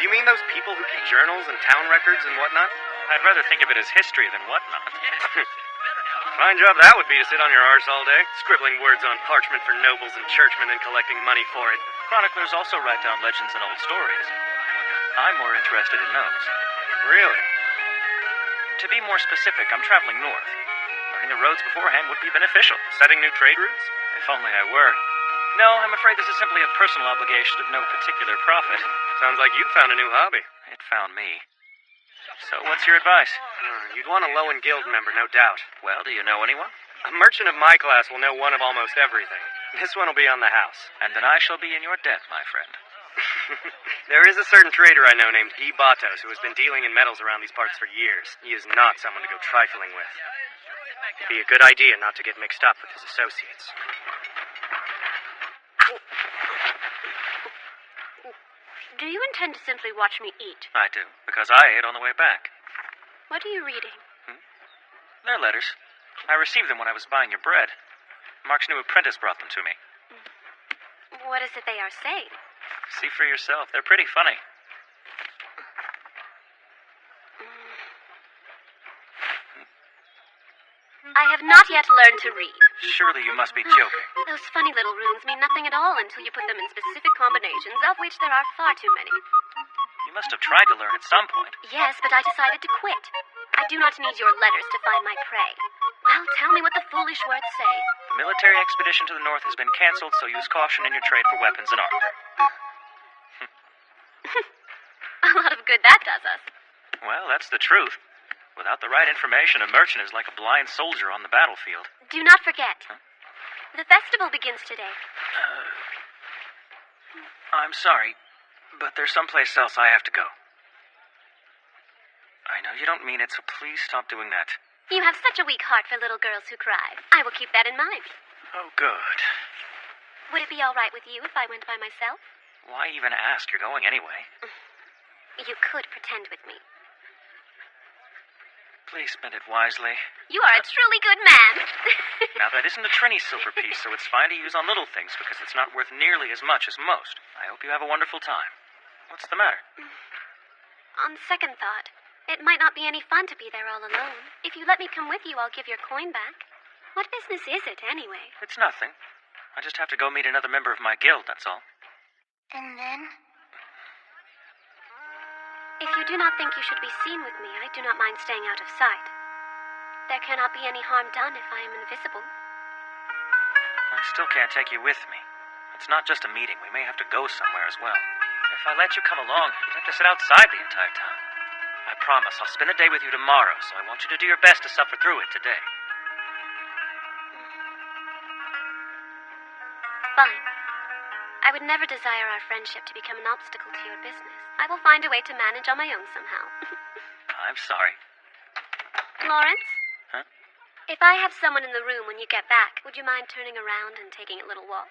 you mean those people who keep journals and town records and whatnot? I'd rather think of it as history than whatnot. Fine job that would be to sit on your arse all day, scribbling words on parchment for nobles and churchmen and collecting money for it. Chroniclers also write down legends and old stories. I'm more interested in those. Really? To be more specific, I'm traveling north. Learning the roads beforehand would be beneficial. Setting new trade routes? If only I were. No, I'm afraid this is simply a personal obligation of no particular profit. Sounds like you found a new hobby. It found me. So what's your advice? You'd want a Lowen Guild member, no doubt. Well, do you know anyone? A merchant of my class will know one of almost everything. This one will be on the house. And then I shall be in your debt, my friend. There is a certain trader I know named Guy Batos who has been dealing in metals around these parts for years. He is not someone to go trifling with. It'd be a good idea not to get mixed up with his associates. Do you intend to simply watch me eat? I do, because I ate on the way back. What are you reading? They're letters. I received them when I was buying your bread. Mark's new apprentice brought them to me. What is it they are saying? See for yourself. They're pretty funny. I have not yet learned to read. Surely you must be joking. Those funny little runes mean nothing at all until you put them in specific combinations, of which there are far too many. You must have tried to learn at some point. Yes, but I decided to quit. I do not need your letters to find my prey. Well, tell me what the foolish words say. The military expedition to the north has been canceled, so use caution in your trade for weapons and armor. A lot of good that does us. Well, that's the truth. Without the right information, a merchant is like a blind soldier on the battlefield. Do not forget. The festival begins today. I'm sorry, but there's someplace else I have to go. I know you don't mean it, so please stop doing that. You have such a weak heart for little girls who cry. I will keep that in mind. Oh, good. Would it be all right with you if I went by myself? Why even ask? You're going anyway. You could pretend with me. Please spend it wisely. You are a truly good man. Now, that isn't a Trini silver piece, so it's fine to use on little things because it's not worth nearly as much as most. I hope you have a wonderful time. What's the matter? On second thought, it might not be any fun to be there all alone. If you let me come with you, I'll give your coin back. What business is it, anyway? It's nothing. I just have to go meet another member of my guild, that's all. And then? If you do not think you should be seen with me, I do not mind staying out of sight. There cannot be any harm done if I am invisible. I still can't take you with me. It's not just a meeting. We may have to go somewhere as well. If I let you come along, you'd have to sit outside the entire time. I promise I'll spend a day with you tomorrow, so I want you to do your best to suffer through it today. Fine. I would never desire our friendship to become an obstacle to your business. I will find a way to manage on my own somehow. I'm sorry. Lawrence? Huh? If I have someone in the room when you get back, would you mind turning around and taking a little walk?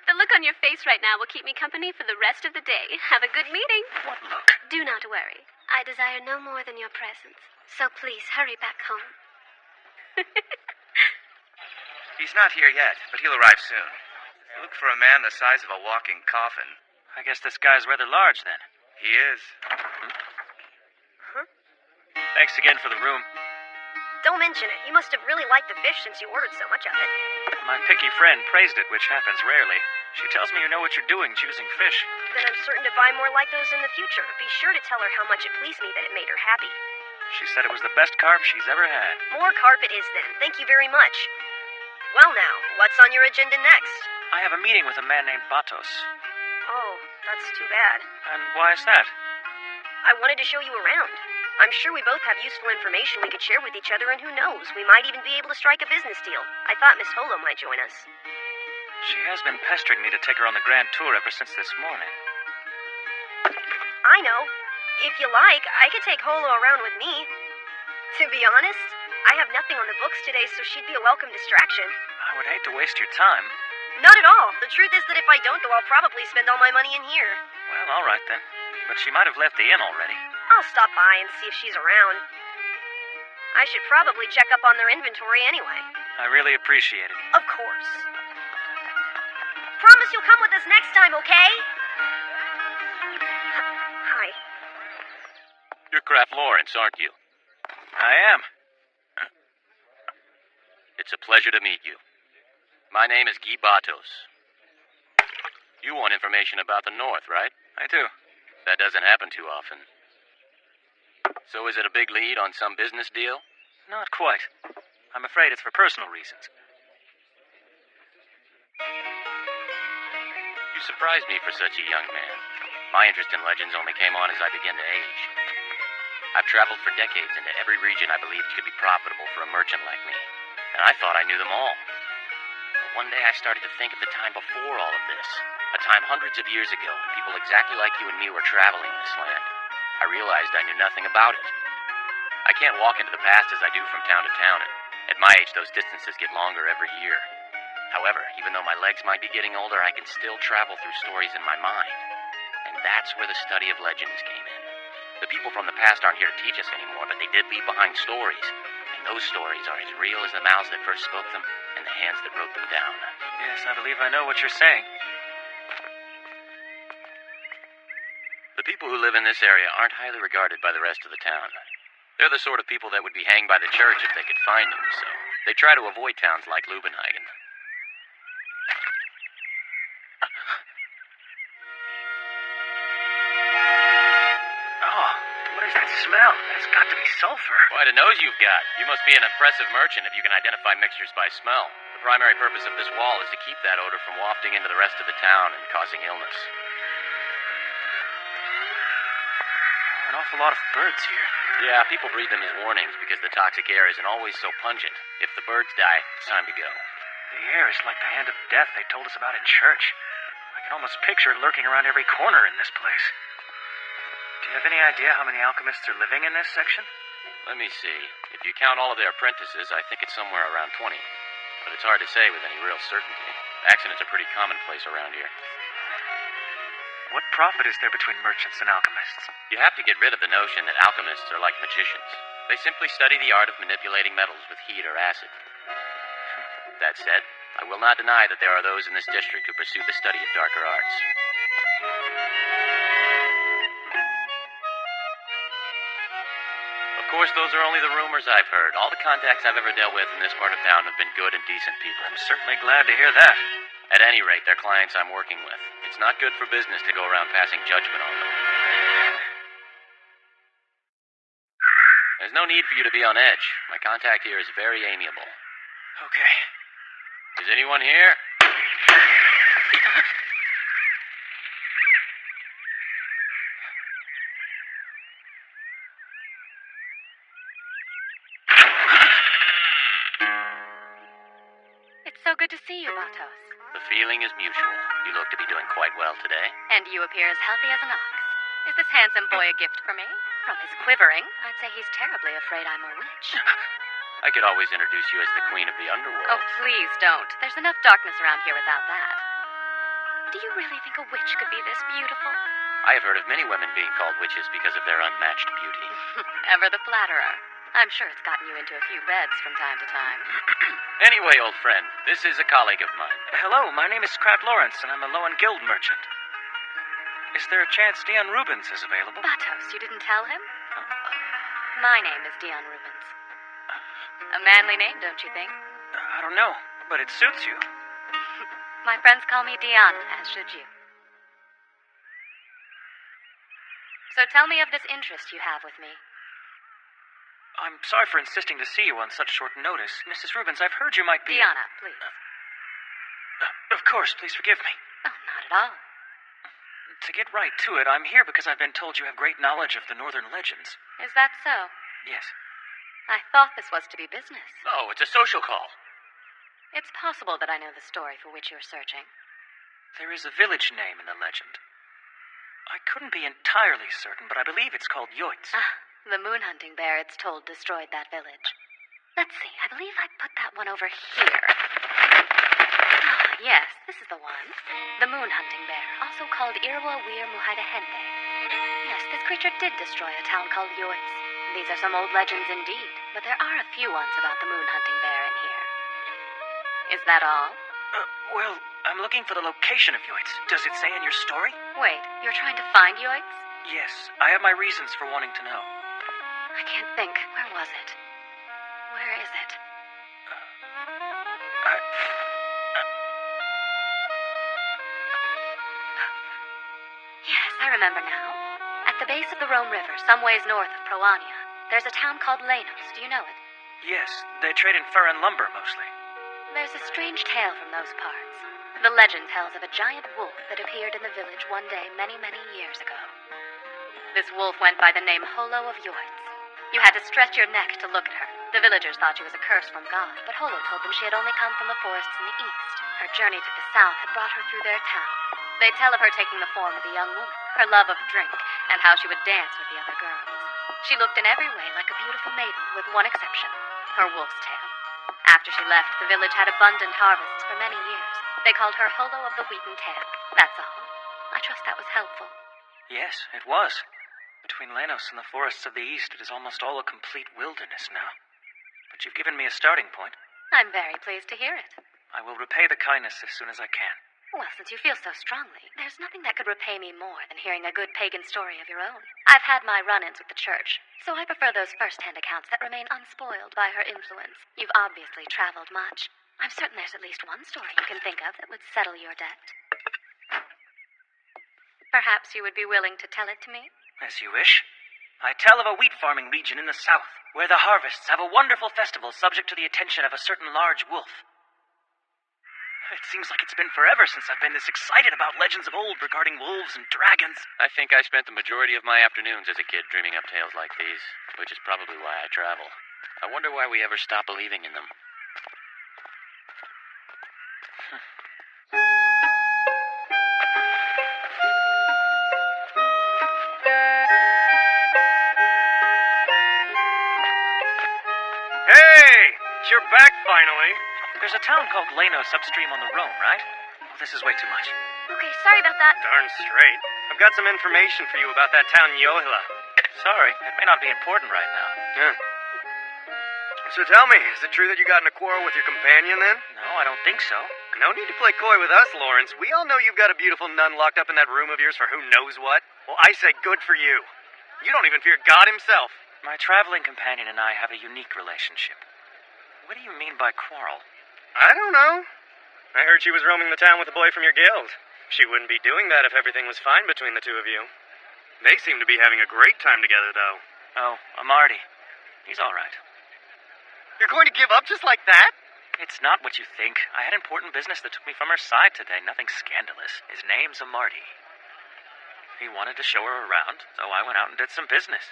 The look on your face right now will keep me company for the rest of the day. Have a good meeting. What look? Do not worry. I desire no more than your presence. So please, hurry back home. He's not here yet, but he'll arrive soon. Look for a man the size of a walking coffin. I guess this guy's rather large, then. He is. Thanks again for the room. Don't mention it. You must have really liked the fish since you ordered so much of it. My picky friend praised it, which happens rarely. She tells me you know what you're doing choosing fish. Then I'm certain to buy more like those in the future. Be sure to tell her how much it pleased me that it made her happy. She said it was the best carp she's ever had. More carp it is then. Thank you very much. Well now, what's on your agenda next? I have a meeting with a man named Batos. Oh, that's too bad. And why is that? I wanted to show you around. I'm sure we both have useful information we could share with each other, and who knows, we might even be able to strike a business deal. I thought Miss Holo might join us. She has been pestering me to take her on the grand tour ever since this morning. I know. If you like, I could take Holo around with me. To be honest, I have nothing on the books today, so she'd be a welcome distraction. I would hate to waste your time. Not at all. The truth is that if I don't, though, I'll probably spend all my money in here. Well, all right then. But she might have left the inn already. I'll stop by and see if she's around. I should probably check up on their inventory anyway. I really appreciate it. Of course. Promise you'll come with us next time, okay? Kraft Lawrence, aren't you? I am. It's a pleasure to meet you. My name is Guy Batos. You want information about the North, right? I do. That doesn't happen too often. So is it a big lead on some business deal? Not quite. I'm afraid it's for personal reasons. You surprised me for such a young man. My interest in legends only came on as I began to age. I've traveled for decades into every region I believed could be profitable for a merchant like me, and I thought I knew them all. But one day I started to think of the time before all of this, a time hundreds of years ago when people exactly like you and me were traveling this land. I realized I knew nothing about it. I can't walk into the past as I do from town to town, and at my age those distances get longer every year. However, even though my legs might be getting older, I can still travel through stories in my mind. And that's where the study of legends came in. The people from the past aren't here to teach us anymore, but they did leave behind stories. And those stories are as real as the mouths that first spoke them and the hands that wrote them down. Yes, I believe I know what you're saying. The people who live in this area aren't highly regarded by the rest of the town. They're the sort of people that would be hanged by the church if they could find them, so they try to avoid towns like Lubenhagen. Smell. It's got to be sulfur. Quite a nose you've got. You must be an impressive merchant if you can identify mixtures by smell. The primary purpose of this wall is to keep that odor from wafting into the rest of the town and causing illness. An awful lot of birds here. Yeah, people breed them as warnings because the toxic air isn't always so pungent. If the birds die, it's time to go. The air is like the hand of death they told us about in church. I can almost picture it lurking around every corner in this place. Do you have any idea how many alchemists are living in this section? Let me see. If you count all of their apprentices, I think it's somewhere around 20. But it's hard to say with any real certainty. Accidents are pretty commonplace around here. What profit is there between merchants and alchemists? You have to get rid of the notion that alchemists are like magicians. They simply study the art of manipulating metals with heat or acid. That said, I will not deny that there are those in this district who pursue the study of darker arts. Of course, those are only the rumors I've heard. All the contacts I've ever dealt with in this part of town have been good and decent people. I'm certainly glad to hear that. At any rate, they're clients I'm working with. It's not good for business to go around passing judgment on them. There's no need for you to be on edge. My contact here is very amiable. Okay. Is anyone here? It's so good to see you, Batos. The feeling is mutual. You look to be doing quite well today. And you appear as healthy as an ox. Is this handsome boy a gift for me? From his quivering, I'd say he's terribly afraid I'm a witch. I could always introduce you as the queen of the underworld. Oh, please don't. There's enough darkness around here without that. Do you really think a witch could be this beautiful? I have heard of many women being called witches because of their unmatched beauty. Ever the flatterer. I'm sure it's gotten you into a few beds from time to time. Anyway, old friend, this is a colleague of mine. Hello, my name is Kraft Lawrence, and I'm a Lowen Guild merchant. Is there a chance Dion Rubens is available? Batos, you didn't tell him? My name is Dion Rubens. A manly name, don't you think? I don't know, but it suits you. My friends call me Diana, as should you. So tell me of this interest you have with me. I'm sorry for insisting to see you on such short notice. Mrs. Rubens, I've heard you might be... Diana, please. Of course, please forgive me. Oh, not at all. To get right to it, I'm here because I've been told you have great knowledge of the northern legends. Is that so? Yes. I thought this was to be business. Oh, it's a social call. It's possible that I know the story for which you're searching. There is a village name in the legend. I couldn't be entirely certain, but I believe it's called Yoitz. The moon hunting bear, it's told, destroyed that village. Let's see, I believe I put that one over here. Yes, this is the one. The moon hunting bear, also called Irwa Wir Muhaidahende. Yes, this creature did destroy a town called Yoitz. These are some old legends indeed, but there are a few ones about the moon hunting bear in here. Is that all? Well, I'm looking for the location of Yoitz. Does it say in your story? Wait, you're trying to find Yoitz? Yes, I have my reasons for wanting to know. I can't think. Where was it? Where is it? Yes, I remember now. At the base of the Rhone River, some ways north of Proania, there's a town called Lenos. Do you know it? Yes, they trade in fur and lumber mostly. There's a strange tale from those parts. The legend tells of a giant wolf that appeared in the village one day many, many years ago. This wolf went by the name Holo of Yoitz. You had to stretch your neck to look at her. The villagers thought she was a curse from God, but Holo told them she had only come from the forests in the east. Her journey to the south had brought her through their town. They tell of her taking the form of a young woman, her love of drink, and how she would dance with the other girls. She looked in every way like a beautiful maiden, with one exception, her wolf's tail. After she left, the village had abundant harvests for many years. They called her Holo of the Wheaten Tail. That's all. I trust that was helpful. Yes, it was. Between Lenos and the forests of the east, it is almost all a complete wilderness now. But you've given me a starting point. I'm very pleased to hear it. I will repay the kindness as soon as I can. Well, since you feel so strongly, there's nothing that could repay me more than hearing a good pagan story of your own. I've had my run-ins with the church, so I prefer those first-hand accounts that remain unspoiled by her influence. You've obviously traveled much. I'm certain there's at least one story you can think of that would settle your debt. Perhaps you would be willing to tell it to me? As you wish. I tell of a wheat farming region in the south, where the harvests have a wonderful festival subject to the attention of a certain large wolf. It seems like it's been forever since I've been this excited about legends of old regarding wolves and dragons. I think I spent the majority of my afternoons as a kid dreaming up tales like these, which is probably why I travel. I wonder why we ever stop believing in them. Hey! You're back finally. There's a town called Lenos upstream on the Rhone, right? Oh, this is way too much. Okay, sorry about that. Darn straight. I've got some information for you about that town Yohila. Sorry, it may not be important right now. Yeah. So tell me, is it true that you got in a quarrel with your companion then? No, I don't think so. No need to play coy with us, Lawrence. We all know you've got a beautiful nun locked up in that room of yours for who knows what. Well, I say good for you. You don't even fear God himself. My traveling companion and I have a unique relationship. What do you mean by quarrel? I don't know. I heard she was roaming the town with a boy from your guild. She wouldn't be doing that if everything was fine between the two of you. They seem to be having a great time together, though. Oh, Marty. He's all right. You're going to give up just like that? It's not what you think. I had important business that took me from her side today. Nothing scandalous. His name's Marty. He wanted to show her around, so I went out and did some business.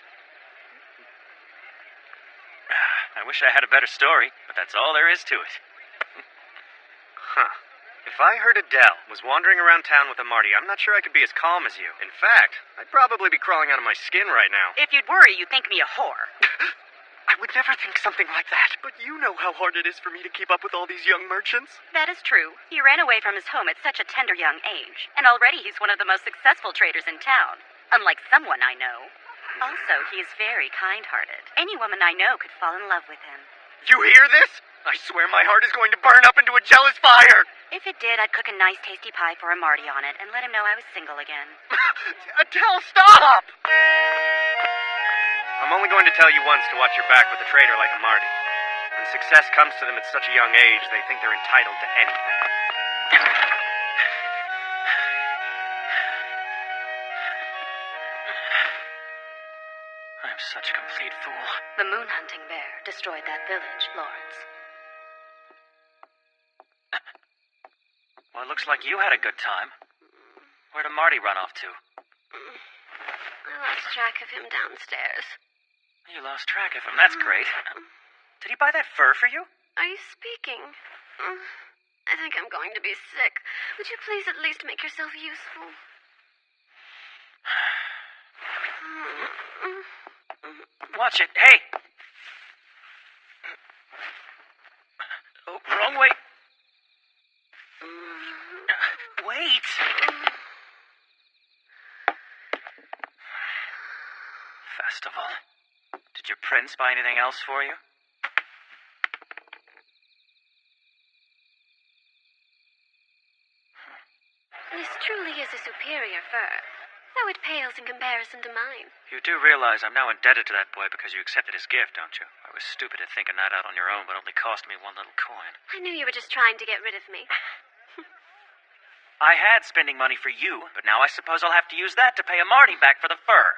I wish I had a better story, but that's all there is to it. Huh. If I heard Adele was wandering around town with a Marty, I'm not sure I could be as calm as you. In fact, I'd probably be crawling out of my skin right now. If you'd worry, you'd think me a whore. I would never think something like that. But you know how hard it is for me to keep up with all these young merchants. That is true. He ran away from his home at such a tender young age, and already he's one of the most successful traders in town, unlike someone I know. Also, he is very kind-hearted. Any woman I know could fall in love with him. You hear this? I swear my heart is going to burn up into a jealous fire. If it did, I'd cook a nice tasty pie for a Marty on it and let him know I was single again. Adele, stop! I'm only going to tell you once to watch your back with a trader like a Marty. When success comes to them at such a young age, they think they're entitled to anything. I'm such a complete fool. The moon hunting bear destroyed that village, Lawrence. Well, it looks like you had a good time. Where did Marty run off to? I lost track of him downstairs. You lost track of him. That's great. Did he buy that fur for you? Are you speaking? I think I'm going to be sick. Would you please at least make yourself useful? Watch it. Hey! Oh, wrong way. Wait! Festival. Did your prince buy anything else for you? This truly is a superior fur. Though it pales in comparison to mine. You do realize I'm now indebted to that boy because you accepted his gift, don't you? I was stupid to think a night out on your own would only cost me one little coin. I knew you were just trying to get rid of me. I had spending money for you, but now I suppose I'll have to use that to pay Marty back for the fur.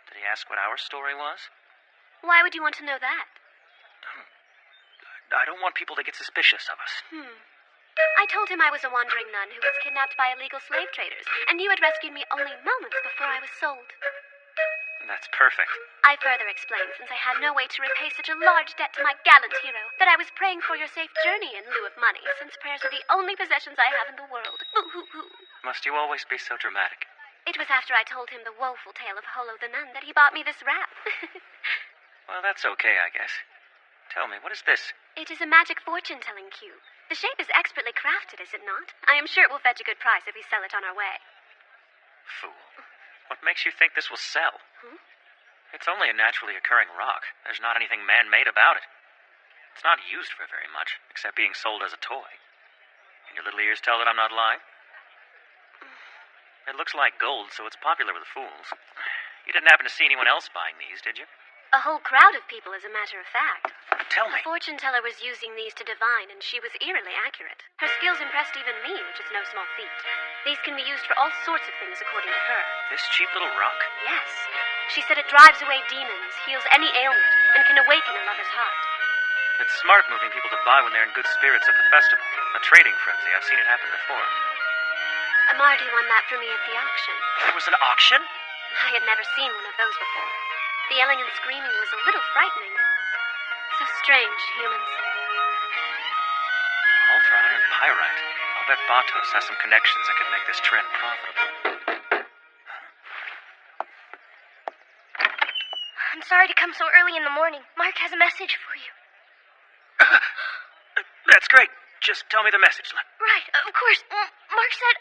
Did he ask what our story was? Why would you want to know that? I don't want people to get suspicious of us. I told him I was a wandering nun who was kidnapped by illegal slave traders, and you had rescued me only moments before I was sold. That's perfect. I further explained, since I had no way to repay such a large debt to my gallant hero, that I was praying for your safe journey in lieu of money, since prayers are the only possessions I have in the world. Boo-hoo-hoo. Must you always be so dramatic? It was after I told him the woeful tale of Holo the Nun that he bought me this wrap. Well, that's okay, I guess. Tell me, what is this? It is a magic fortune-telling cube. The shape is expertly crafted, is it not? I am sure it will fetch a good price if we sell it on our way. Fool. What makes you think this will sell? It's only a naturally occurring rock. There's not anything man-made about it. It's not used for very much, except being sold as a toy. And your little ears tell that I'm not lying? It looks like gold, so it's popular with fools. You didn't happen to see anyone else buying these, did you? A whole crowd of people, as a matter of fact. Tell me. The fortune teller was using these to divine, and she was eerily accurate. Her skills impressed even me, which is no small feat. These can be used for all sorts of things, according to her. This cheap little rock? Yes. She said it drives away demons, heals any ailment, and can awaken a lover's heart. It's smart moving people to buy when they're in good spirits at the festival. A trading frenzy. I've seen it happen before. Amarty won that for me at the auction. There was an auction? I had never seen one of those before. The yelling and screaming was a little frightening. So strange, humans. All for iron pyrite. I'll bet Batos has some connections that could make this trend profitable. I'm sorry to come so early in the morning. Mark has a message for you. That's great. Just tell me the message, Lem. Right, of course. Mark said